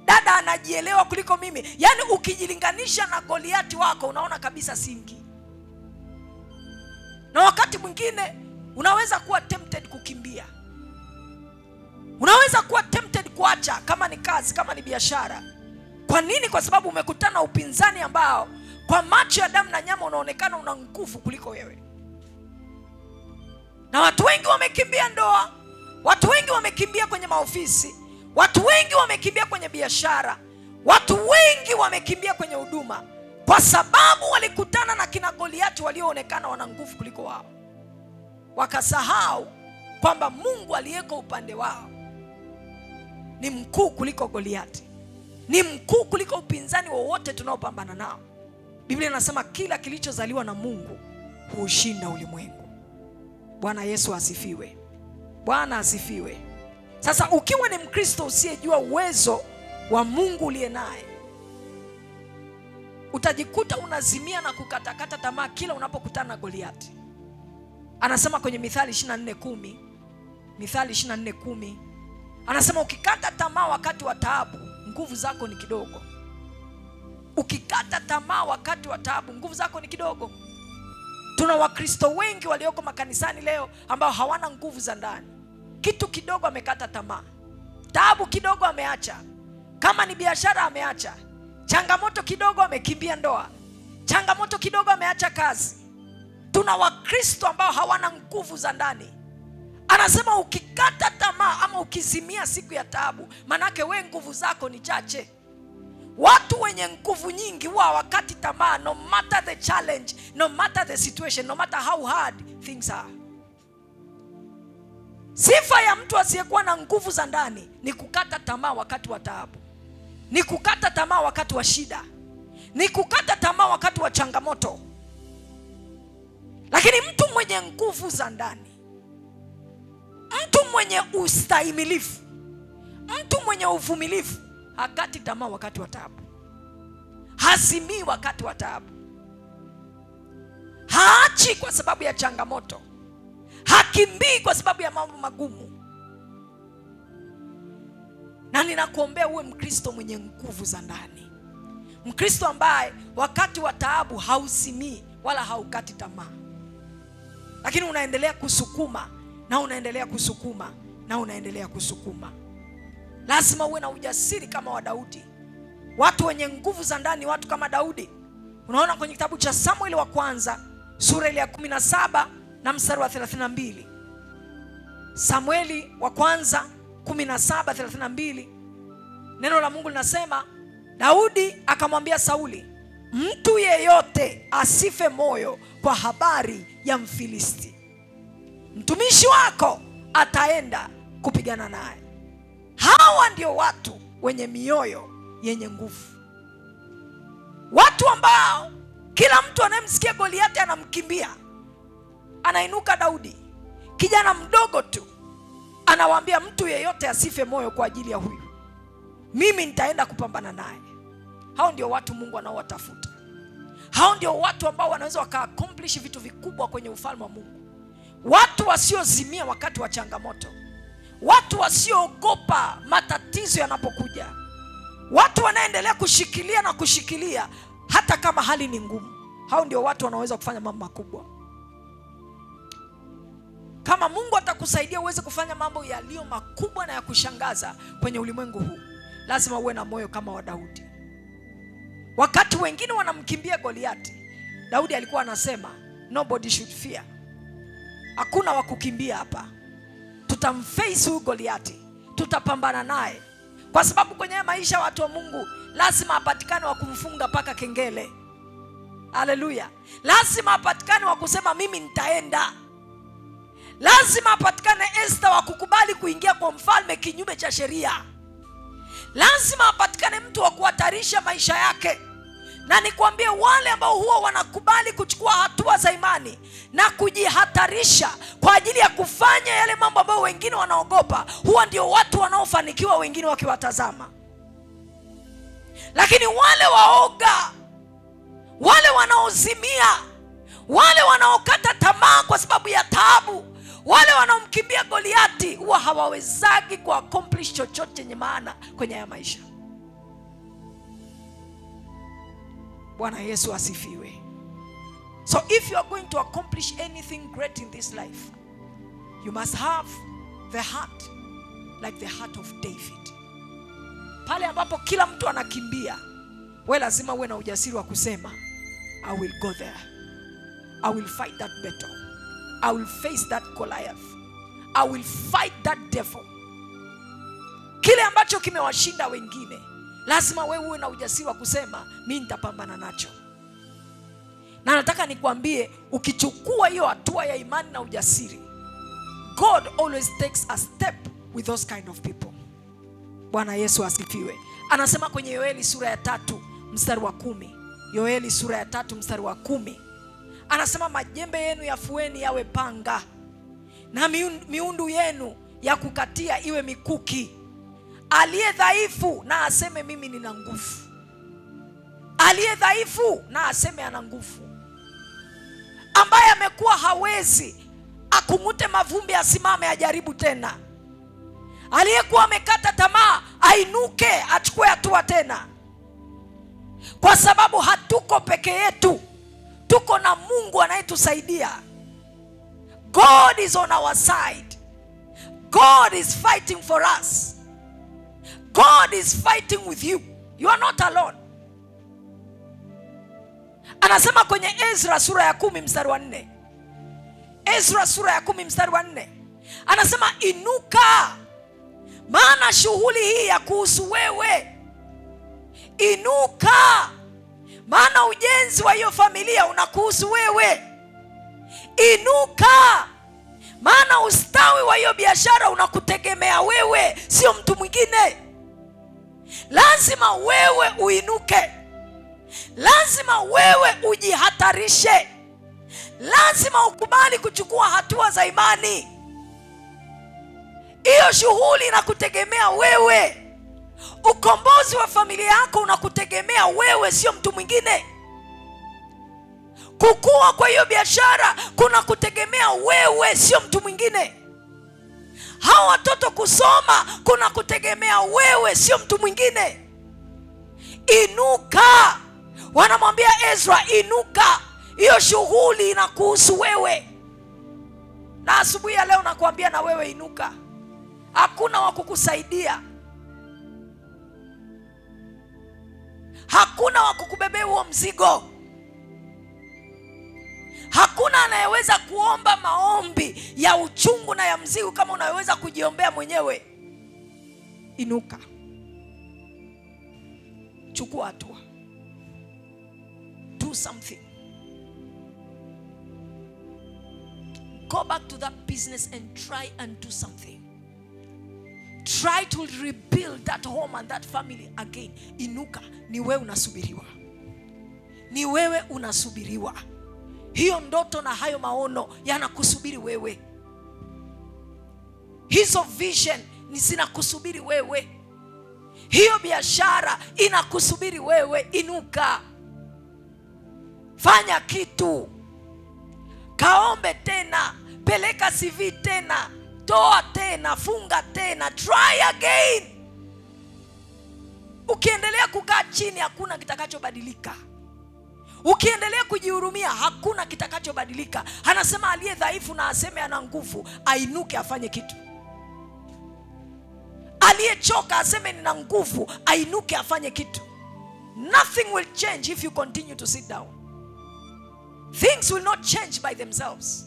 dada anajielewa kuliko mimi. Yaani ukijilinganisha na Goliati wako unaona kabisa singi. Na wakati mwingine unaweza kuwa tempted kukimbia, unaweza kuwa tempted kuacha, kama ni kazi, kama ni biashara. Kwa nini? Kwa sababu umekutana upinzani ambao kwa macho ya damu na nyama unaonekana una nguvu kuliko wewe. Na watu wengi wamekimbia ndoa, watu wengi wamekimbia kwenye maofisi, watu wengi wamekimbia kwenye biashara, watu wengi wamekimbia kwenye huduma, kwa sababu walikutana na kina Goliati walioonekana wana nguvu kuliko wao. Wakasahau kwamba Mungu aliyeko upande wao ni mkuu kuliko Goliati, ni mkuu kuliko upinzani wowote tunaopambana nao. Biblia inasema kila kilichozaliwa na Mungu huushinda ulimwengu. Bwana Yesu asifiwe. Bwana asifiwe. Sasa ukiwa ni Mkristo usiyejua uwezo wa Mungu uliye naye, utajikuta unazimia na kukatakata tamaa kila unapokutana na Goliati. Anasema kwenye Mithali 24:10, Mithali 24:10, anasema ukikata tamaa wakati wa taabu, nguvu zako ni kidogo. Ukikata tamaa wakati wa taabu, nguvu zako ni kidogo. Tuna Wakristo wengi walioko makanisani leo ambao hawana nguvu za ndani. Kitu kidogo amekata tamaa, taabu kidogo ameacha, kama ni biashara ameacha, changamoto kidogo amekimbia ndoa, changamoto kidogo ameacha kazi. Tuna Wakristo ambao hawana nguvu za ndani. Anasema ukikata tamaa ama ukizimia siku ya taabu, manake we nguvu zako ni chache. Watu wenye nguvu nyingi huwa wakati tamaa, no matter the challenge, no matter the situation, no matter how hard things are. Sifa ya mtu asiyekuwa na nguvu za ndani ni kukata tamaa wakati wa taabu, ni kukata tamaa wakati wa shida, ni kukata tamaa wakati wa changamoto. Lakini mtu mwenye nguvu za ndani, mtu mwenye ustahimilifu, mtu mwenye uvumilivu, hakati tamaa wakati wa taabu, hazimii wakati wa taabu, haachi kwa sababu ya changamoto, hakimbii kwa sababu ya mambo magumu. Na ninakuombea uwe Mkristo mwenye nguvu za ndani, Mkristo ambaye wakati wa taabu hauzimii, wala haukati tamaa, lakini unaendelea kusukuma na unaendelea kusukuma na unaendelea kusukuma. Lazima uwe na ujasiri kama wa Daudi. Watu wenye nguvu za ndani, watu kama Daudi. Unaona kwenye kitabu cha Samueli wa kwanza sura ile ya 17 na mstari wa 32. Samueli wa kwanza 17:32, neno la Mungu linasema, Daudi akamwambia Sauli, mtu yeyote asife moyo kwa habari ya Mfilisti. Mtumishi wako ataenda kupigana naye. Hawa ndio watu wenye mioyo yenye nguvu. Watu ambao kila mtu anayemsikia Goliati anamkimbia. Anainuka Daudi, kijana mdogo tu, anawaambia mtu yeyote asife moyo kwa ajili ya huyu. Mimi nitaenda kupambana naye. Hao ndio watu Mungu anaowatafuta. Hao ndio watu ambao wanaweza waka-accomplish vitu vikubwa kwenye ufalme wa Mungu. Watu wasiozimia wakati wa changamoto. Watu wasioogopa matatizo yanapokuja. Watu wanaendelea kushikilia na kushikilia hata kama hali ni ngumu. Hao ndio watu wanaweza kufanya mambo makubwa. Kama Mungu atakusaidia uweze kufanya mambo yaliyo makubwa na ya kushangaza kwenye ulimwengu huu, lazima uwe na moyo kama wa Daudi. Wakati wengine wanamkimbia Goliati, Daudi alikuwa anasema, nobody should fear. Hakuna wa kukimbia hapa. Tutamface huyu Goliati, tutapambana naye. Kwa sababu kwenye maisha watu wa Mungu lazima apatikane wa kumfunga paka kengele. Haleluya. Lazima apatikane wa kusema mimi nitaenda. Lazima apatikane Esther wa kukubali kuingia kwa mfalme kinyume cha sheria. Lazima apatikane mtu wa kuhatarisha maisha yake. Na nikwambie, wale ambao huwa wanakubali kuchukua hatua za imani na kujihatarisha kwa ajili ya kufanya yale mambo ambayo wengine wanaogopa, huwa ndio watu wanaofanikiwa wengine wakiwatazama. Lakini wale waoga, wale wanaozimia, wale wanaokata tamaa kwa sababu ya taabu, wale wanaomkimbia Goliati, huwa hawawezagi kuaccomplish chochote chenye maana kwenye haya maisha. Bwana Yesu asifiwe. So if you are going to accomplish anything great in this life, you must have the heart like the heart of David. Pale ambapo kila mtu anakimbia, wewe lazima uwe na ujasiri wa kusema, I will go there. I will fight that battle. I will face that Goliath. I will fight that devil. Kile ambacho kimewashinda wengine, lazima wewe uwe na ujasiri wa kusema, mimi nitapambana nacho. Na nataka nikwambie, ukichukua hiyo hatua ya imani na ujasiri, God always takes a step with those kind of people. Bwana Yesu asifiwe. Anasema kwenye Yoeli sura ya 3 mstari wa 10. Yoeli sura ya 3 mstari wa 10. Anasema majembe yenu yafueni yawe panga, na miundu yenu ya kukatia iwe mikuki. Aliye dhaifu na aseme mimi nina nguvu. Aliye dhaifu na aseme ana nguvu. Ambaye amekuwa hawezi, akungute mavumbi asimame ajaribu tena. Aliyekuwa amekata tamaa ainuke achukue hatua tena. Kwa sababu hatuko peke yetu. Tuko na Mungu anayetusaidia. God is on our side. God is fighting for us. God is fighting with you. You are not alone. Anasema kwenye Ezra sura ya 10 mstari wa 4. Ezra sura ya 10 mstari wa 4. Anasema inuka, maana shughuli hii ya kuhusu wewe. Inuka, maana ujenzi wa hiyo familia unakuhusu wewe. Inuka, maana ustawi wa hiyo biashara unakutegemea wewe, sio mtu mwingine. Lazima wewe uinuke. Lazima wewe ujihatarishe. Lazima ukubali kuchukua hatua za imani. Hiyo shughuli inakutegemea wewe. Ukombozi wa familia yako unakutegemea wewe, sio mtu mwingine. Kukua kwa hiyo biashara kunakutegemea wewe, sio mtu mwingine. Hao watoto kusoma kunakutegemea wewe, sio mtu mwingine. Inuka. Wanamwambia Ezra, inuka. Hiyo shughuli inakuhusu wewe. Na asubuhi ya leo nakuambia na wewe inuka. Hakuna wa kukusaidia. Hakuna wa kukubebea huo mzigo. Hakuna anayeweza kuomba maombi ya uchungu na ya mzigo kama unaweza kujiombea mwenyewe. Inuka. Chukua hatua. Do something. Go back to that business and try and do something. Try to rebuild that home and that family again. Inuka. Ni wewe unasubiriwa. Ni wewe unasubiriwa. Hiyo ndoto na hayo maono yanakusubiri wewe. Hizo vision ni zinakusubiri wewe. Hiyo biashara inakusubiri wewe. Inuka. Fanya kitu. Kaombe tena. Peleka CV tena. Toa tena. Funga tena. Try again. Ukiendelea kukaa chini hakuna kitakachobadilika. Ukiendelea kujihurumia hakuna kitakachobadilika. Anasema aliye dhaifu na aseme ana nguvu, ainuke afanye kitu. Aliyechoka aseme nina nguvu, ainuke afanye kitu. Nothing will change if you continue to sit down. Things will not change by themselves.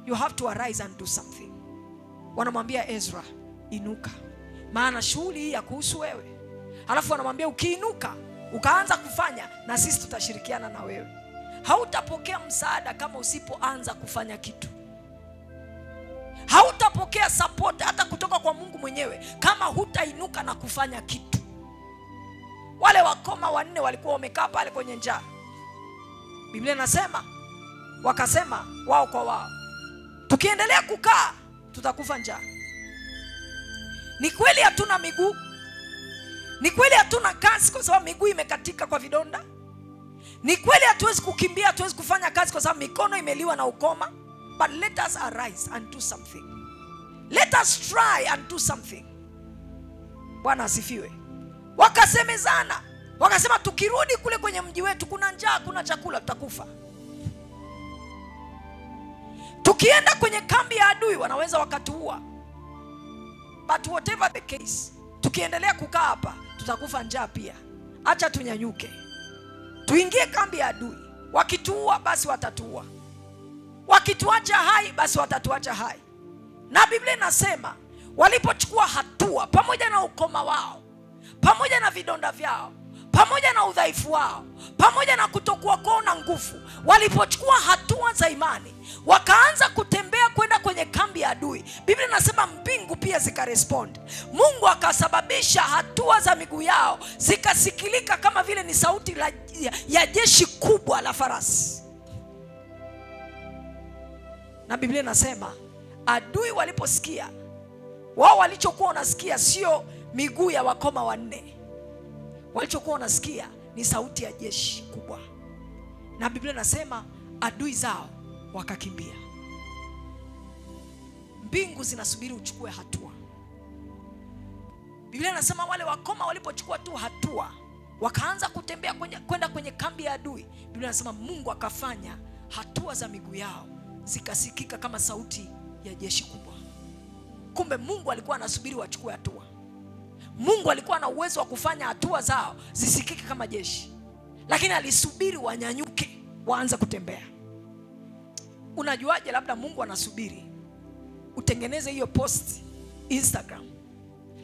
You have to arise and do something. Wanamwambia Ezra, inuka. Maana shughuli hii ya kuhusu wewe. Alafu wanamwambia ukiinuka, ukaanza kufanya, na sisi tutashirikiana na wewe. Hautapokea msaada kama usipoanza kufanya kitu. Hautapokea support hata kutoka kwa Mungu mwenyewe kama hutainuka na kufanya kitu. Wale wakoma 4 walikuwa wamekaa pale kwenye njaa. Biblia inasema wakasema wao kwa wao, tukiendelea kukaa tutakufa njaa. Ni kweli hatuna miguu. Ni kweli hatuna kazi kwa sababu miguu imekatika kwa vidonda. Ni kweli hatuwezi kukimbia, hatuwezi kufanya kazi kwa sababu mikono imeliwa na ukoma. But let us arise and do something. Let us try and do something. Bwana asifiwe. Wakasemezana. Wakasema tukirudi kule kwenye mji wetu kuna njaa, kuna chakula, tutakufa. Tukienda kwenye kambi ya adui wanaweza wakatuua. But whatever the case, tukiendelea kukaa hapa tutakufa njaa pia. Acha tunyanyuke. Tuingie kambi ya adui. Wakituua basi watatuua. Wakituacha hai basi watatuacha hai. Na Biblia inasema walipochukua hatua pamoja na ukoma wao, pamoja na vidonda vyao, pamoja na udhaifu wao, pamoja na kutokuwa kuona nguvu, walipochukua hatua za imani, wakaanza kutembea kwenda kwenye kambi ya adui. Biblia inasema mbingu pia zikarespond. Mungu akasababisha hatua za miguu yao zikasikilika kama vile ni sauti ya jeshi kubwa la farasi. Na Biblia inasema adui waliposikia, wao walichokuwa wanasikia sio miguu ya wakoma 4. Walichokuwa wanasikia ni sauti ya jeshi kubwa. Na Biblia inasema adui zao wakakimbia. Mbingu zinasubiri uchukue hatua. Biblia inasema wale wakoma walipochukua tu hatua, wakaanza kutembea kwenda kwenye kambi ya adui. Biblia inasema Mungu akafanya hatua za miguu yao zikasikika kama sauti ya jeshi kubwa. Kumbe Mungu alikuwa anasubiri wachukue hatua. Mungu alikuwa na uwezo wa kufanya hatua zao zisikike kama jeshi, lakini alisubiri wanyanyuke waanze kutembea. Unajuaje labda Mungu anasubiri utengeneze hiyo post Instagram?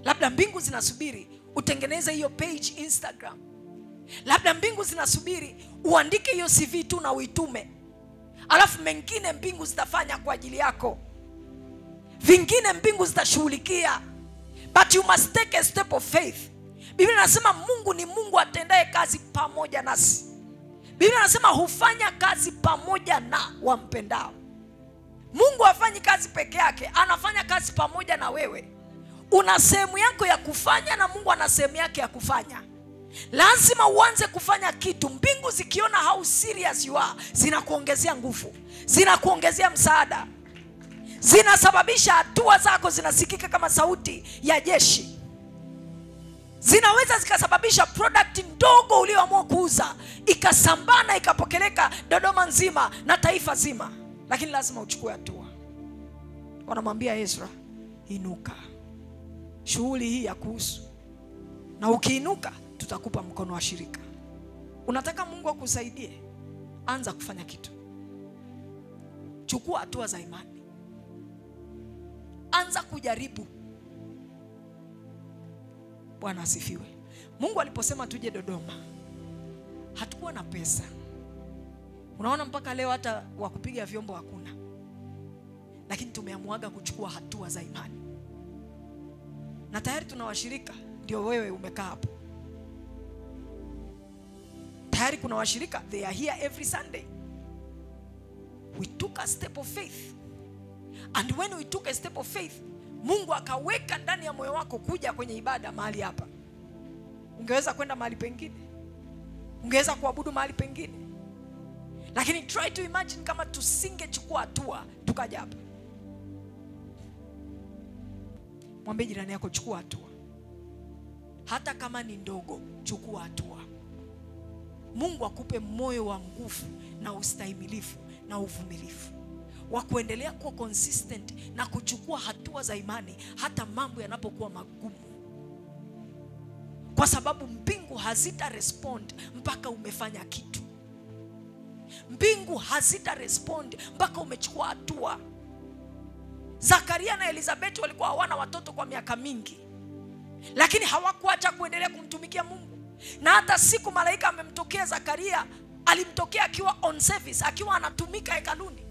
Labda mbingu zinasubiri utengeneze hiyo page Instagram. Labda mbingu zinasubiri uandike hiyo CV tu na uitume. Alafu mengine mbingu zitafanya kwa ajili yako. Vingine mbingu zitashughulikia. But you must take a step of faith. Biblia inasema Mungu ni Mungu atendaye kazi pamoja nasi. Biblia inasema hufanya kazi pamoja na wampendao. Mungu hafanyi kazi peke yake, anafanya kazi pamoja na wewe. Una sehemu yako ya kufanya na Mungu ana sehemu yake ya kufanya. Lazima uanze kufanya kitu. Mbingu zikiona how serious you are, zinakuongezea nguvu, zinakuongezea msaada, zinasababisha hatua zako zinasikika kama sauti ya jeshi. zinaweza zikasababisha product ndogo ulioamua kuuza ikasambana ikapokeleka Dodoma nzima na taifa zima, lakini lazima uchukue hatua. Wanamwambia Ezra, inuka, shughuli hii ya kuhusu, na ukiinuka tutakupa mkono wa shirika. Unataka Mungu akusaidie? Anza kufanya kitu. Chukua hatua za imani. Anza kujaribu. Bwana asifiwe. Mungu aliposema tuje Dodoma, hatukuwa na pesa. Unaona mpaka leo hata wa kupiga vyombo hakuna. Lakini tumeamuaga kuchukua hatua za imani. Na tayari tuna washirika, ndio wewe umekaa hapo. Tayari kuna washirika, they are here every Sunday. We took a step of faith. And when we took a step of faith, Mungu akaweka ndani ya moyo wako kuja kwenye ibada mahali hapa. Ungeweza kwenda mahali pengine, ungeweza kuabudu mahali pengine, lakini try to imagine kama tusingechukua hatua tukaja hapa. Mwambie jirani yako, chukua hatua. Hata kama ni ndogo, chukua hatua. Mungu akupe moyo wa nguvu na ustahimilifu na uvumilivu wa kuendelea kuwa consistent na kuchukua hatua za imani hata mambo yanapokuwa magumu. Kwa sababu mbingu hazita respond mpaka umefanya kitu. Mbingu hazita respond mpaka umechukua hatua. Zakaria na Elizabeth walikuwa hawana watoto kwa miaka mingi, lakini hawakuacha kuendelea kumtumikia Mungu. Na hata siku malaika amemtokea Zakaria, alimtokea akiwa on service, akiwa anatumika hekaluni.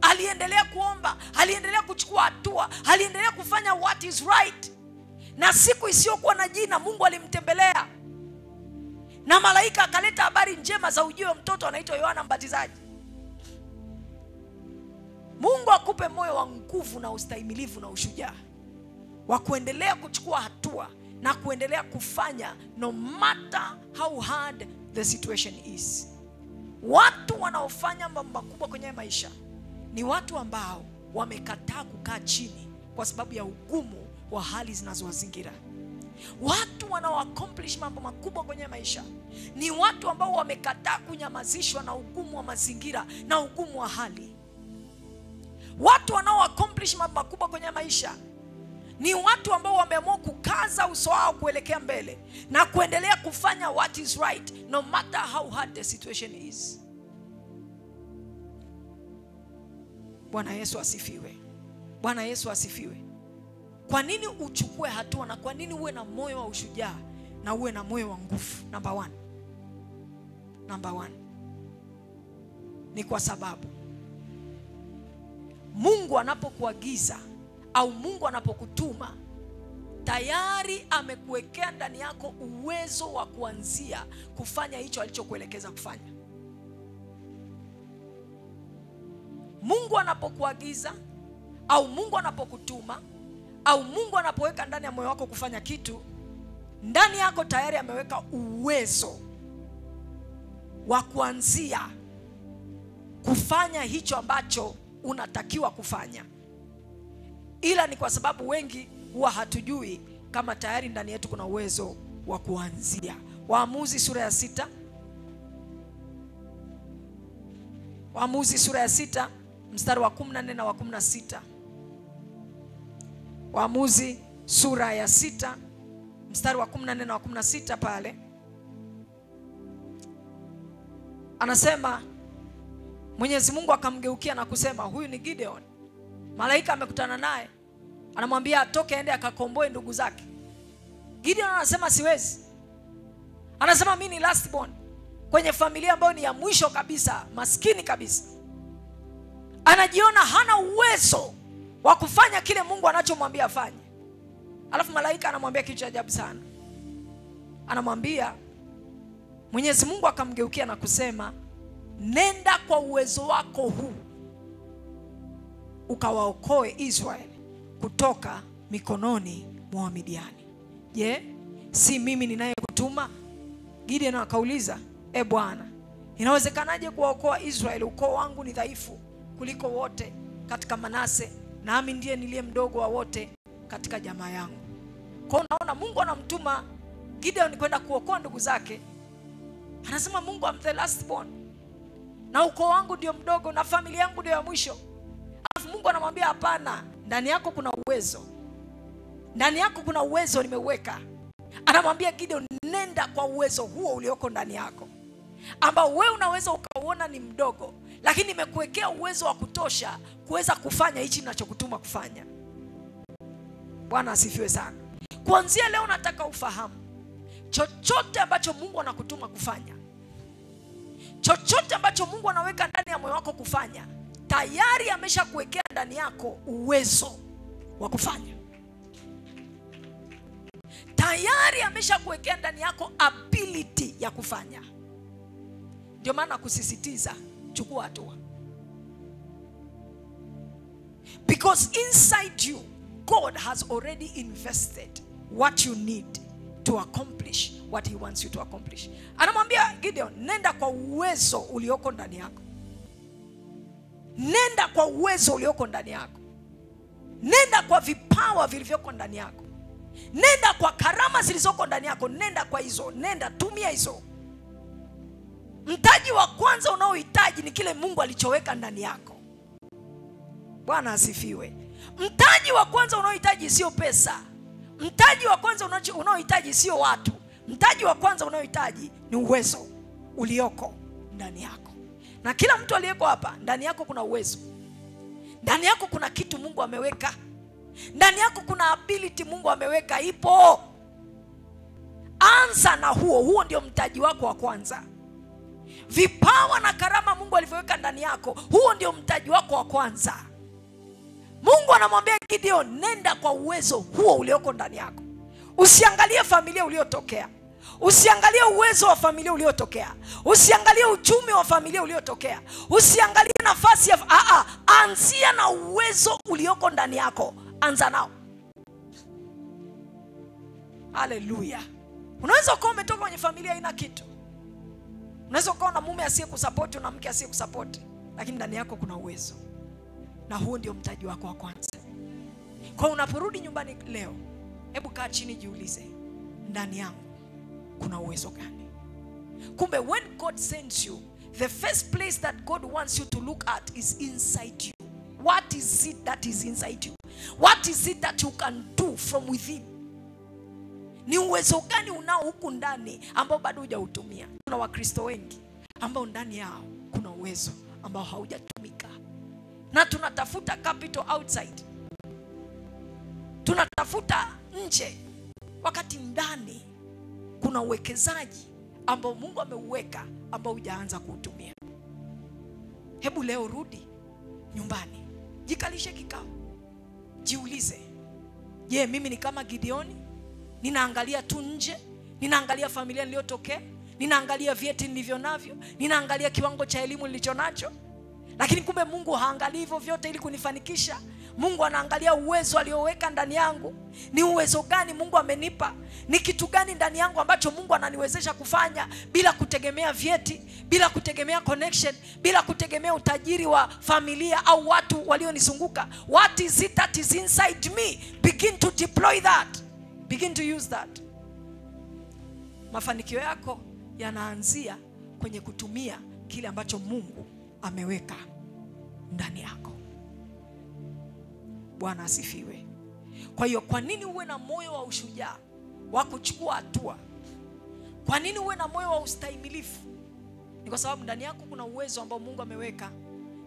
Aliendelea kuomba, aliendelea kuchukua hatua, aliendelea kufanya what is right. Na siku isiyokuwa na jina Mungu alimtembelea, na malaika akaleta habari njema za ujio wa mtoto anaitwa Yohana Mbatizaji. Mungu akupe moyo wa nguvu na ustahimilivu na ushujaa wa kuendelea kuchukua hatua na kuendelea kufanya no matter how hard the situation is. Watu wanaofanya mambo makubwa kwenye maisha ni watu ambao wamekataa kukaa chini kwa sababu ya ugumu wa hali zinazowazingira. Watu wanao-accomplish mambo makubwa kwenye maisha ni watu ambao wamekataa kunyamazishwa na ugumu wa mazingira na ugumu wa hali. Watu wanao-accomplish mambo makubwa kwenye maisha ni watu ambao wameamua kukaza uso wao kuelekea mbele na kuendelea kufanya what is right no matter how hard the situation is. Bwana Yesu asifiwe. Bwana Yesu asifiwe. Kwa nini uchukue hatua na kwa nini uwe na moyo wa ushujaa na uwe na moyo wa nguvu? Number one. Ni kwa sababu Mungu anapokuagiza au Mungu anapokutuma, tayari amekuwekea ndani yako uwezo wa kuanzia kufanya hicho alichokuelekeza kufanya. Mungu anapokuagiza au Mungu anapokutuma au Mungu anapoweka ndani ya moyo wako kufanya kitu, ndani yako tayari ameweka uwezo wa kuanzia kufanya hicho ambacho unatakiwa kufanya. Ila ni kwa sababu wengi huwa hatujui kama tayari ndani yetu kuna uwezo wa kuanzia. Waamuzi sura ya 6. Waamuzi sura ya 6 mstari wa 14 na wa 16. Waamuzi sura ya 6 mstari wa 14 na wa 16 pale anasema, Mwenyezi Mungu akamgeukia na kusema, huyu ni Gideon. Malaika amekutana naye, anamwambia atoke aende akakomboe ndugu zake. Gideon anasema siwezi. Anasema mimi ni last born kwenye familia ambayo ni ya mwisho kabisa, maskini kabisa. Anajiona hana uwezo wa kufanya kile Mungu anachomwambia afanye. Alafu malaika anamwambia kitu cha ajabu sana. Anamwambia, Mwenyezi Mungu akamgeukia na kusema, nenda kwa uwezo wako huu ukawaokoe Israeli kutoka mikononi mwa Midiani. Je, si mimi ninayekutuma? Gideon akauliza, Bwana, inawezekanaje kuwaokoa Israeli? Ukoo wangu ni dhaifu kuliko wote katika Manase, nami ndiye niliye mdogo wa wote katika jamaa yangu. Kwa unaona Mungu anamtuma Gideon kwenda kuokoa ndugu zake. Anasema Mungu, I'm the last born, na ukoo wangu ndio mdogo, na familia yangu ndio ya mwisho. Alafu Mungu anamwambia hapana, ndani yako kuna uwezo. Ndani yako kuna uwezo nimeuweka. Anamwambia Gideon, nenda kwa uwezo huo ulioko ndani yako, ambao wewe unaweza ukauona ni mdogo, lakini nimekuwekea uwezo wa kutosha kuweza kufanya hichi ninachokutuma kufanya. Bwana asifiwe sana. Kuanzia leo nataka ufahamu, chochote ambacho Mungu anakutuma kufanya, chochote ambacho Mungu anaweka ndani ya moyo wako kufanya, tayari ameshakuwekea ndani yako uwezo wa kufanya. Tayari ameshakuwekea ndani yako ability ya kufanya. Ndio maana kusisitiza, chukua hatua. Because inside you, God has already invested what you need to accomplish what he wants you to accomplish. Anamwambia Gideon, nenda kwa uwezo ulioko ndani yako. Nenda kwa uwezo ulioko ndani yako. Nenda kwa vipawa vilivyoko ndani yako. Nenda kwa karama zilizoko ndani yako. Nenda kwa hizo. Nenda, tumia hizo. Mtaji wa kwanza unaohitaji ni kile Mungu alichoweka ndani yako. Bwana asifiwe. Mtaji wa kwanza unaohitaji sio pesa. Mtaji wa kwanza unaohitaji sio watu. Mtaji wa kwanza unaohitaji ni uwezo ulioko ndani yako. Na kila mtu aliyeko hapa, ndani yako kuna uwezo. Ndani yako kuna kitu Mungu ameweka. Ndani yako kuna ability Mungu ameweka, ipo. Anza na huo ndio mtaji wako wa kwanza. Vipawa na karama Mungu alivyoweka ndani yako, huo ndio mtaji wako wa kwanza. Mungu anamwambia Gideon, nenda kwa uwezo huo ulioko ndani yako. Usiangalie familia uliotokea. Usiangalie uwezo wa familia uliotokea. Usiangalie uchumi wa familia uliotokea. Usiangalie nafasi ya anzia na uwezo ulioko ndani yako. Anza nao. Haleluya. Unaweza kuwa umetoka kwenye familia ina kitu. Unaweza kuwa na mume asiye kusupport na mke asiye kusupport, lakini ndani yako kuna uwezo. Na huo ndio mtaji wako wa kwanza. Kwa unaporudi nyumbani leo, hebu kaa chini, jiulize, ndani yangu kuna uwezo gani? Kumbe when God sends you, the first place that God wants you to look at is inside you. What is it that is inside you? What is it that you can do from within? Ni uwezo gani unao huku ndani ambao bado hujautumia? Kuna Wakristo wengi ambao ndani yao kuna uwezo ambao haujatumika. Na tunatafuta capital outside. Tunatafuta nje, wakati ndani kuna uwekezaji ambao Mungu ameuweka ambao hujaanza kuutumia. Hebu leo rudi nyumbani, jikalishe kikao, jiulize, je, mimi ni kama Gideoni? Ninaangalia tu nje, ninaangalia familia niliyotokea, ninaangalia vyeti nilivyo navyo, ninaangalia kiwango cha elimu nilicho nacho. Lakini kumbe Mungu haangalii hivyo vyote ili kunifanikisha. Mungu anaangalia uwezo alioweka ndani yangu. Ni uwezo gani Mungu amenipa? Ni kitu gani ndani yangu ambacho Mungu ananiwezesha kufanya bila kutegemea vyeti, bila kutegemea connection, bila kutegemea utajiri wa familia au watu walionizunguka? What is it that is inside me? Begin to deploy that. Begin to use that. Mafanikio yako yanaanzia kwenye kutumia kile ambacho Mungu ameweka ndani yako. Bwana asifiwe. Kwa hiyo kwa nini uwe na moyo wa ushujaa wa kuchukua hatua? Kwa nini uwe na moyo wa ustahimilifu? Ni kwa sababu ndani yako kuna uwezo ambao Mungu ameweka,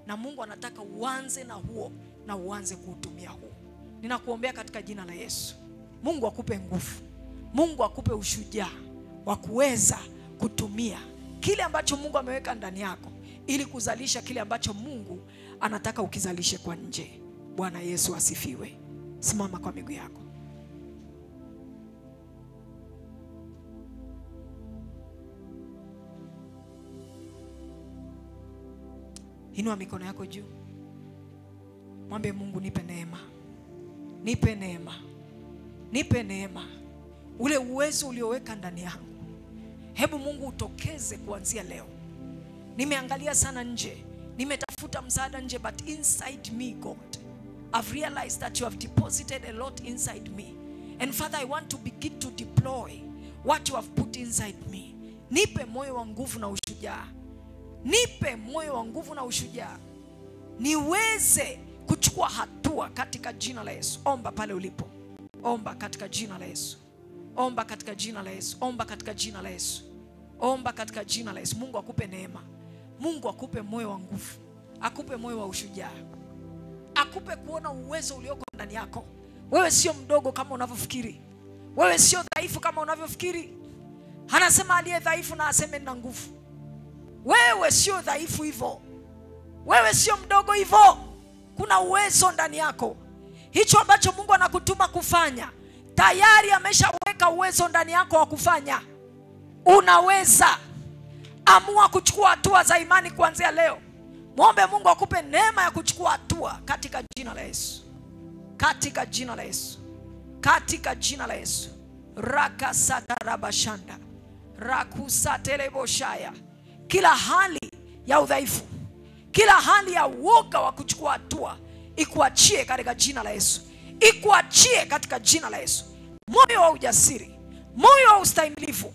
na Mungu anataka uanze na huo, na uanze kuutumia huo. Ninakuombea katika jina la Yesu, Mungu akupe nguvu, Mungu akupe ushujaa wa kuweza kutumia kile ambacho Mungu ameweka ndani yako ili kuzalisha kile ambacho Mungu anataka ukizalishe kwa nje. Bwana Yesu asifiwe. Simama kwa miguu yako. Inua mikono yako juu. Mwambie Mungu, nipe neema. Nipe neema. Nipe neema. Ule uwezo ulioweka ndani yangu, hebu Mungu utokeze kuanzia leo. Nimeangalia sana nje, nimetafuta msaada nje, but inside me, God, I've realized that you have deposited a lot inside me. And Father, I want to begin to deploy what you have put inside me. Nipe moyo wa nguvu na ushujaa. Nipe moyo wa nguvu na ushujaa, niweze kuchukua hatua katika jina la Yesu. Omba pale ulipo. Omba katika jina la Yesu. Omba katika jina la Yesu. Omba katika jina la Yesu. Omba katika jina la Yesu. Mungu akupe neema. Mungu akupe moyo wa nguvu. Akupe moyo wa ushujaa. Akupe kuona uwezo ulioko ndani yako. Wewe sio mdogo kama unavyofikiri. Wewe sio dhaifu kama unavyofikiri. Anasema aliye dhaifu na aseme nina nguvu. Wewe sio dhaifu hivyo. Wewe sio mdogo hivyo. Kuna uwezo ndani yako. Hicho ambacho Mungu anakutuma kufanya, tayari ameshaweka uwezo ndani yako wa kufanya. Unaweza. Amua kuchukua hatua za imani kuanzia leo. Muombe Mungu akupe neema ya kuchukua hatua katika jina la Yesu. Katika jina la Yesu. Katika jina la Yesu. Rakasatarabashanda. Rakusateleboshaya. Kila hali ya udhaifu, kila hali ya uoga wa kuchukua hatua, ikuachie katika jina la Yesu. Ikuachie katika jina la Yesu. Moyo wa ujasiri, moyo wa ustahimilivu,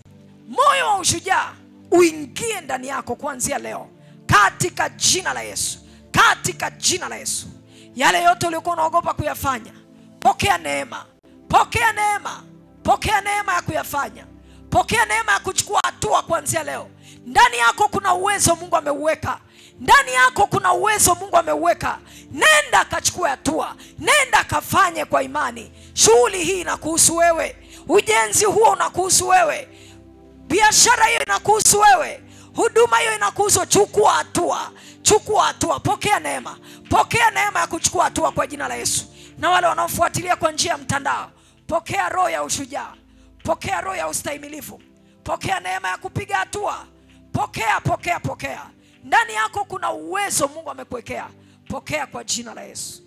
moyo wa ushujaa uingie ndani yako kuanzia leo katika jina la Yesu. Katika jina la Yesu. Yale yote uliokuwa unaogopa kuyafanya, pokea neema. Pokea neema. Pokea neema ya kuyafanya. Pokea neema ya kuchukua hatua kuanzia leo. Ndani yako kuna uwezo Mungu ameuweka. Ndani yako kuna uwezo Mungu ameuweka. Nenda kachukue hatua. Nenda kafanye kwa imani. Shughuli hii inakuhusu wewe. Ujenzi huo unakuhusu wewe. Biashara hiyo inakuhusu wewe. Huduma hiyo inakuhusu. Chukua hatua. Chukua hatua. Pokea neema. Pokea neema ya kuchukua hatua kwa jina la Yesu. Na wale wanaofuatilia kwa njia ya mtandao, pokea roho ya ushujaa. Pokea roho ya ustahimilivu. Pokea neema ya kupiga hatua. Pokea, pokea, pokea. Ndani yako kuna uwezo Mungu amekuwekea. Pokea kwa jina la Yesu.